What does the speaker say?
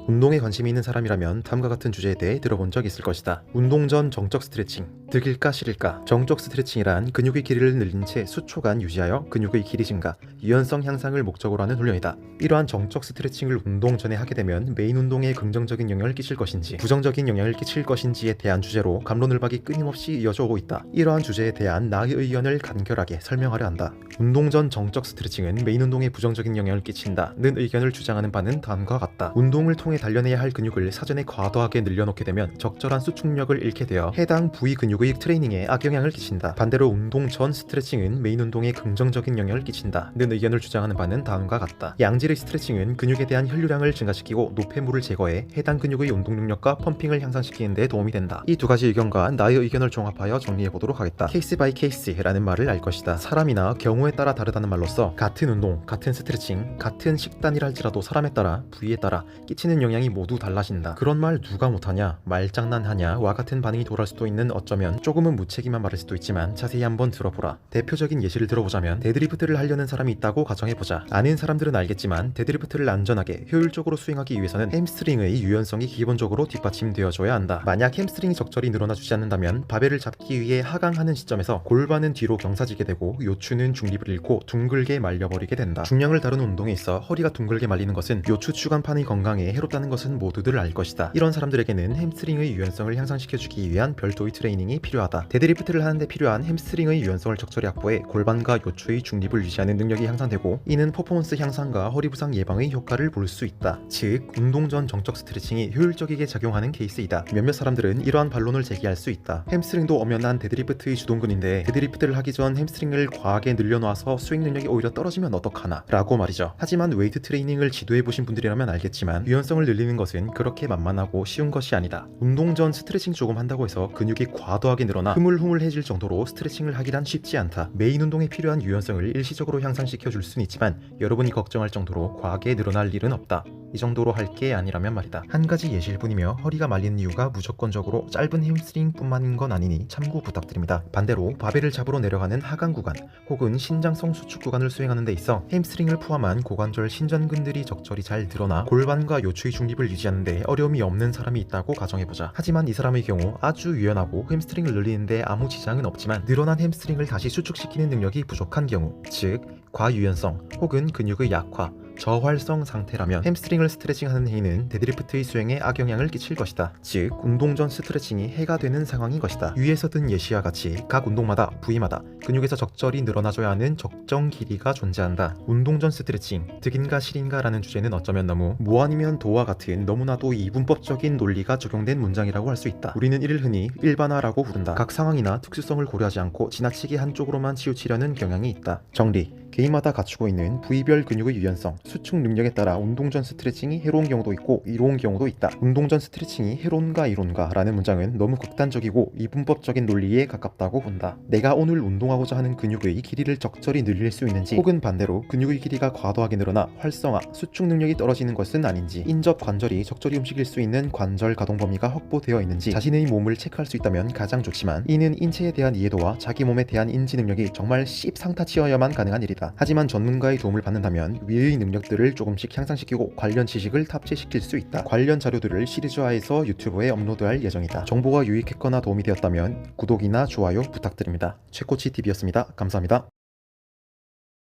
운동에 관심이 있는 사람이라면 다음과 같은 주제에 대해 들어본 적 있을 것이다. 운동 전 정적 스트레칭, 득일까 실일까? 정적 스트레칭이란 근육의 길이를 늘린 채 수초간 유지하여 근육의 길이 증가, 유연성 향상을 목적으로 하는 훈련이다. 이러한 정적 스트레칭을 운동 전에 하게 되면 메인 운동에 긍정적인 영향을 끼칠 것인지 부정적인 영향을 끼칠 것인지에 대한 주제로 갑론을박이 끊임없이 이어져 오고 있다. 이러한 주제에 대한 나의 의견을 간결하게 설명하려 한다. 운동 전 정적 스트레칭은 메인 운동에 부정적인 영향을 끼친다는 의견을 주장하는 바는 다음과 같다. 운동을 통해 단련해야 할 근육을 사전에 과도하게 늘려놓게 되면 적절한 수축력을 잃게 되어 해당 부위 근육의 트레이닝에 악영향을 끼친다. 반대로 운동 전 스트레칭은 메인 운동에 긍정적인 영향을 끼친다는 의견을 주장하는 바는 다음과 같다. 양질의 스트레칭은 근육에 대한 혈류량을 증가시키고 노폐물을 제거해 해당 근육의 운동 능력과 펌핑을 향상시키는 데 도움이 된다. 이 두 가지 의견과 나의 의견을 종합하여 정리해보도록 하겠다. 케이스 바이 케이스라는 말을 알 것이다. 사람이나 경우에 따라 다르다는 말로써 같은 운동, 같은 스트레칭, 같은 식단이라 할지라도 사람에 따라, 부위에 따라 끼치는 영향이 모두 달라진다. 그런 말 누가 못하냐, 말장난하냐 와 같은 반응이 돌아올 수도 있는, 어쩌면 조금은 무책임한 말일 수도 있지만 자세히 한번 들어보라. 대표적인 예시를 들어보자면 데드리프트를 하려는 사람이 있다고 가정해보자. 아는 사람들은 알겠지만 데드리프트를 안전하게 효율적으로 수행하기 위해서는 햄스트링의 유연성이 기본적으로 뒷받침되어줘야 한다. 만약 햄스트링이 적절히 늘어나주지 않는다면 바벨을 잡기 위해 하강하는 시점에서 골반은 뒤로 경사지게 되고 요추는 중립을 잃고 둥글게 말려버리게 된다. 중량을 다루는 운동에 있어 허리가 둥글게 말리는 것은 요추 추간판의 건강에 해롭다는 것은 모두들 알 것이다. 이런 사람들에게는 햄스트링의 유연성을 향상시켜주기 위한 별도의 트레이닝이 필요하다. 데드리프트를 하는데 필요한 햄스트링의 유연성을 적절히 확보해 골반과 요추의 중립을 유지하는 능력이 향상되고, 이는 퍼포먼스 향상과 허리 부상 예방의 효과를 볼 수 있다. 즉, 운동 전 정적 스트레칭이 효율적이게 작용하는 케이스이다. 몇몇 사람들은 이러한 반론을 제기할 수 있다. 햄스트링도 엄연한 데드리프트의 주동근인데 데드리프트를 하기 전 햄스트링을 과하게 늘려놓아서 스윙 능력이 오히려 떨어지면 어떡하나 라고 말이죠. 하지만 웨이트 트레이닝을 지도해보신 분들이라면 알겠지만 유연성을 늘리는 것은 그렇게 만만하고 쉬운 것이 아니다. 운동 전 스트레칭 조금 한다고 해서 근육이 과도하게 늘어나 흐물흐물해질 정도로 스트레칭을 하기란 쉽지 않다. 메인 운동에 필요한 유연성을 일시적으로 향상시켜 줄 수는 있지만 여러분이 걱정할 정도로 과하게 늘어날 일은 없다. 이 정도로 할 게 아니라면 말이다. 한 가지 예시일 뿐이며 허리가 말리는 이유가 무조건적으로 짧은 햄스트링 뿐만인 건 아니니 참고 부탁드립니다. 반대로 바벨을 잡으러 내려가는 하강 구간 혹은 신장성 수축 구간을 수행하는 데 있어 햄스트링을 포함한 고관절 신전근들이 적절히 잘 드러나 골반과 요추의 중립을 유지하는 데 어려움이 없는 사람이 있다고 가정해보자. 하지만 이 사람의 경우 아주 유연하고 햄스트링을 늘리는데 아무 지장은 없지만 늘어난 햄스트링을 다시 수축시키는 능력이 부족한 경우, 즉 과유연성 혹은 근육의 약화, 저활성 상태라면 햄스트링을 스트레칭하는 행위는 데드리프트의 수행에 악영향을 끼칠 것이다. 즉, 운동 전 스트레칭이 해가 되는 상황인 것이다. 위에서 든 예시와 같이 각 운동마다, 부위마다 근육에서 적절히 늘어나줘야 하는 적정 길이가 존재한다. 운동 전 스트레칭, 득인가 실인가 라는 주제는 어쩌면 너무 뭐 아니면 도와 같은 너무나도 이분법적인 논리가 적용된 문장이라고 할 수 있다. 우리는 이를 흔히 일반화라고 부른다. 각 상황이나 특수성을 고려하지 않고 지나치게 한쪽으로만 치우치려는 경향이 있다. 정리: 개인마다 갖추고 있는 부위별 근육의 유연성, 수축 능력에 따라 운동 전 스트레칭이 해로운 경우도 있고 이로운 경우도 있다. 운동 전 스트레칭이 해로운가 이로운가 라는 문장은 너무 극단적이고 이분법적인 논리에 가깝다고 본다. 내가 오늘 운동하고자 하는 근육의 길이를 적절히 늘릴 수 있는지, 혹은 반대로 근육의 길이가 과도하게 늘어나 활성화, 수축 능력이 떨어지는 것은 아닌지, 인접 관절이 적절히 움직일 수 있는 관절 가동 범위가 확보되어 있는지 자신의 몸을 체크할 수 있다면 가장 좋지만, 이는 인체에 대한 이해도와 자기 몸에 대한 인지 능력이 정말 씹상타치어야만 가능한 일이다. 하지만 전문가의 도움을 받는다면 위의 능력들을 조금씩 향상시키고 관련 지식을 탑재시킬 수 있다. 관련 자료들을 시리즈화해서 유튜브에 업로드할 예정이다. 정보가 유익했거나 도움이 되었다면 구독이나 좋아요 부탁드립니다. 최코치TV였습니다. 감사합니다.